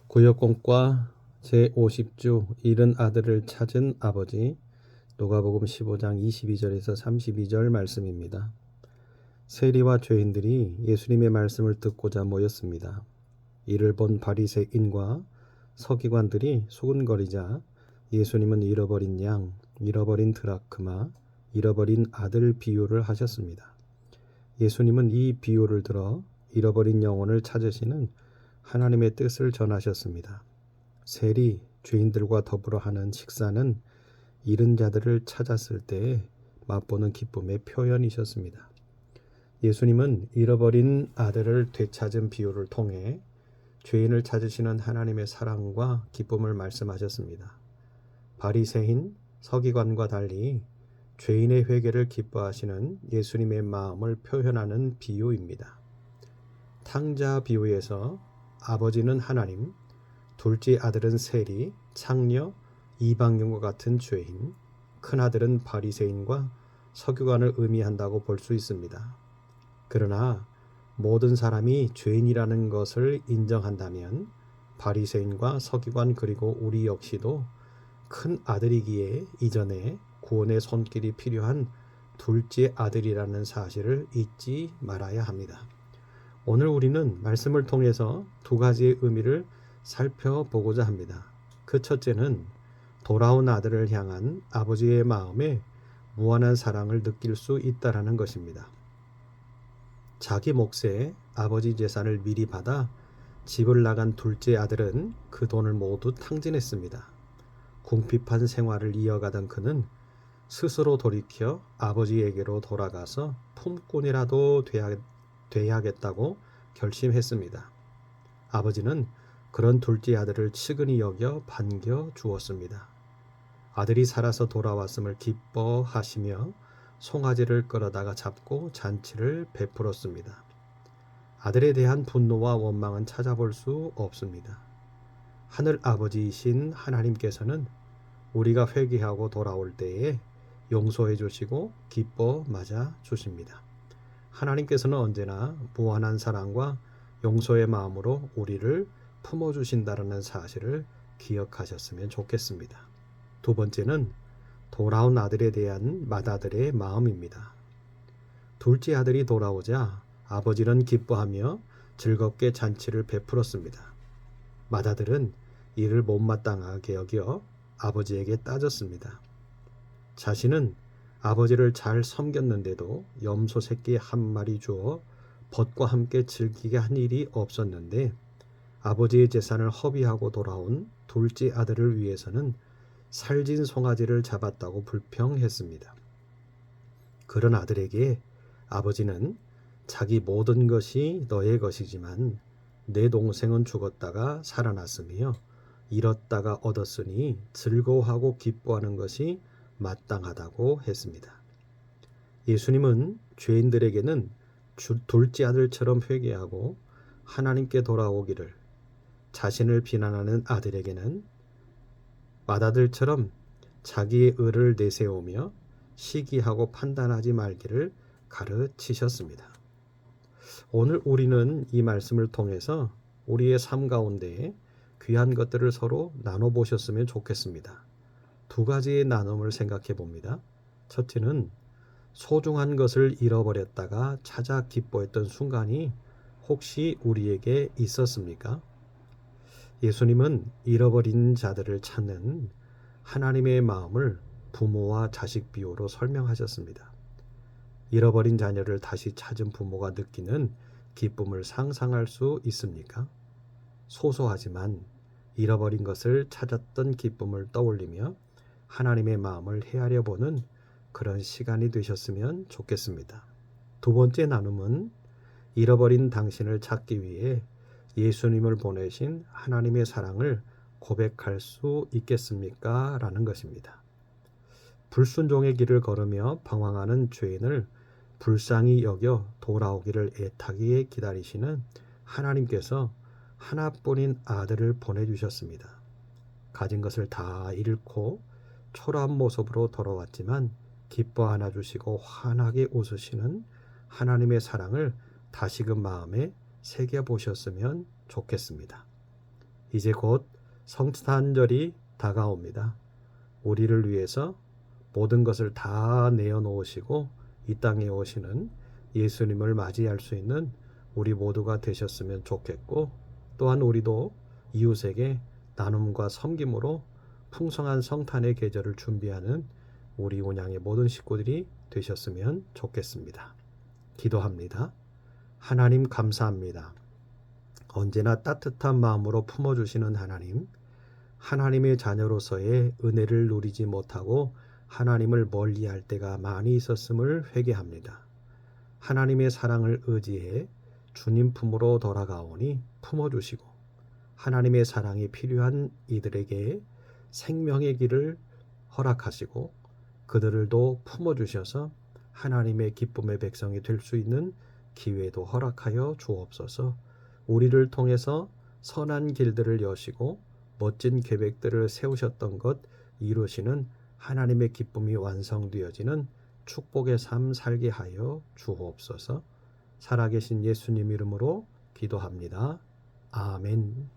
구역공과 제50주 잃은 아들을 찾은 아버지. 누가복음 15장 22절에서 32절 말씀입니다. 세리와 죄인들이 예수님의 말씀을 듣고자 모였습니다. 이를 본 바리새인과 서기관들이 수군거리자 예수님은 잃어버린 양, 잃어버린 드라크마, 잃어버린 아들 비유를 하셨습니다. 예수님은 이 비유를 들어 잃어버린 영혼을 찾으시는 하나님의 뜻을 전하셨습니다. 세리, 죄인들과 더불어 하는 식사는 잃은 자들을 찾았을 때에 맛보는 기쁨의 표현이셨습니다. 예수님은 잃어버린 아들을 되찾은 비유를 통해 죄인을 찾으시는 하나님의 사랑과 기쁨을 말씀하셨습니다. 바리새인, 서기관과 달리 죄인의 회개를 기뻐하시는 예수님의 마음을 표현하는 비유입니다. 탕자 비유에서 아버지는 하나님, 둘째 아들은 세리, 창녀, 이방인과 같은 죄인, 큰아들은 바리새인과 서기관을 의미한다고 볼 수 있습니다. 그러나 모든 사람이 죄인이라는 것을 인정한다면 바리새인과 서기관 그리고 우리 역시도 큰 아들이기에 이전에 구원의 손길이 필요한 둘째 아들이라는 사실을 잊지 말아야 합니다. 오늘 우리는 말씀을 통해서 두 가지의 의미를 살펴보고자 합니다. 그 첫째는 돌아온 아들을 향한 아버지의 마음에 무한한 사랑을 느낄 수 있다라는 것입니다. 자기 몫의 아버지 재산을 미리 받아 집을 나간 둘째 아들은 그 돈을 모두 탕진했습니다. 궁핍한 생활을 이어가던 그는 스스로 돌이켜 아버지에게로 돌아가서 품꾼이라도 돼야겠다고 결심했습니다. 아버지는 그런 둘째 아들을 측은히 여겨 반겨 주었습니다. 아들이 살아서 돌아왔음을 기뻐하시며 송아지를 끌어다가 잡고 잔치를 베풀었습니다. 아들에 대한 분노와 원망은 찾아볼 수 없습니다. 하늘 아버지이신 하나님께서는 우리가 회개하고 돌아올 때에 용서해 주시고 기뻐 맞아 주십니다. 하나님께서는 언제나 무한한 사랑과 용서의 마음으로 우리를 품어주신다는 사실을 기억하셨으면 좋겠습니다. 두 번째는 돌아온 아들에 대한 맏아들의 마음입니다. 둘째 아들이 돌아오자 아버지는 기뻐하며 즐겁게 잔치를 베풀었습니다. 맏아들은 이를 못마땅하게 여겨 아버지에게 따졌습니다. 자신은 아버지를 잘 섬겼는데도 염소 새끼 한 마리 주어 벗과 함께 즐기게 한 일이 없었는데 아버지의 재산을 허비하고 돌아온 둘째 아들을 위해서는 살진 송아지를 잡았다고 불평했습니다. 그런 아들에게 아버지는 자기 모든 것이 너의 것이지만 내 동생은 죽었다가 살아났으며 잃었다가 얻었으니 즐거워하고 기뻐하는 것이 마땅하다고 했습니다. 예수님은 죄인들에게는 둘째 아들처럼 회개하고 하나님께 돌아오기를, 자신을 비난하는 아들에게는 맏아들처럼 자기의 의를 내세우며 시기하고 판단하지 말기를 가르치셨습니다. 오늘 우리는 이 말씀을 통해서 우리의 삶 가운데 귀한 것들을 서로 나눠보셨으면 좋겠습니다. 두 가지의 나눔을 생각해 봅니다. 첫째는 소중한 것을 잃어버렸다가 찾아 기뻐했던 순간이 혹시 우리에게 있었습니까? 예수님은 잃어버린 자들을 찾는 하나님의 마음을 부모와 자식 비유로 설명하셨습니다. 잃어버린 자녀를 다시 찾은 부모가 느끼는 기쁨을 상상할 수 있습니까? 소소하지만 잃어버린 것을 찾았던 기쁨을 떠올리며 하나님의 마음을 헤아려 보는 그런 시간이 되셨으면 좋겠습니다. 두 번째 나눔은 잃어버린 당신을 찾기 위해 예수님을 보내신 하나님의 사랑을 고백할 수 있겠습니까? 라는 것입니다. 불순종의 길을 걸으며 방황하는 죄인을 불쌍히 여겨 돌아오기를 애타게 기다리시는 하나님께서 하나뿐인 아들을 보내주셨습니다. 가진 것을 다 잃고 초라한 모습으로 돌아왔지만 기뻐 안아주시고 환하게 웃으시는 하나님의 사랑을 다시금 마음에 새겨보셨으면 좋겠습니다. 이제 곧 성탄절이 다가옵니다. 우리를 위해서 모든 것을 다 내어놓으시고 이 땅에 오시는 예수님을 맞이할 수 있는 우리 모두가 되셨으면 좋겠고, 또한 우리도 이웃에게 나눔과 섬김으로 풍성한 성탄의 계절을 준비하는 우리 온양의 모든 식구들이 되셨으면 좋겠습니다. 기도합니다. 하나님 감사합니다. 언제나 따뜻한 마음으로 품어주시는 하나님, 하나님의 자녀로서의 은혜를 누리지 못하고 하나님을 멀리할 때가 많이 있었음을 회개합니다. 하나님의 사랑을 의지해 주님 품으로 돌아가오니 품어주시고, 하나님의 사랑이 필요한 이들에게 생명의 길을 허락하시고 그들도 품어주셔서 하나님의 기쁨의 백성이 될 수 있는 기회도 허락하여 주옵소서. 우리를 통해서 선한 길들을 여시고 멋진 계획들을 세우셨던 것 이루시는 하나님의 기쁨이 완성되어지는 축복의 삶 살게 하여 주옵소서. 살아계신 예수님 이름으로 기도합니다. 아멘.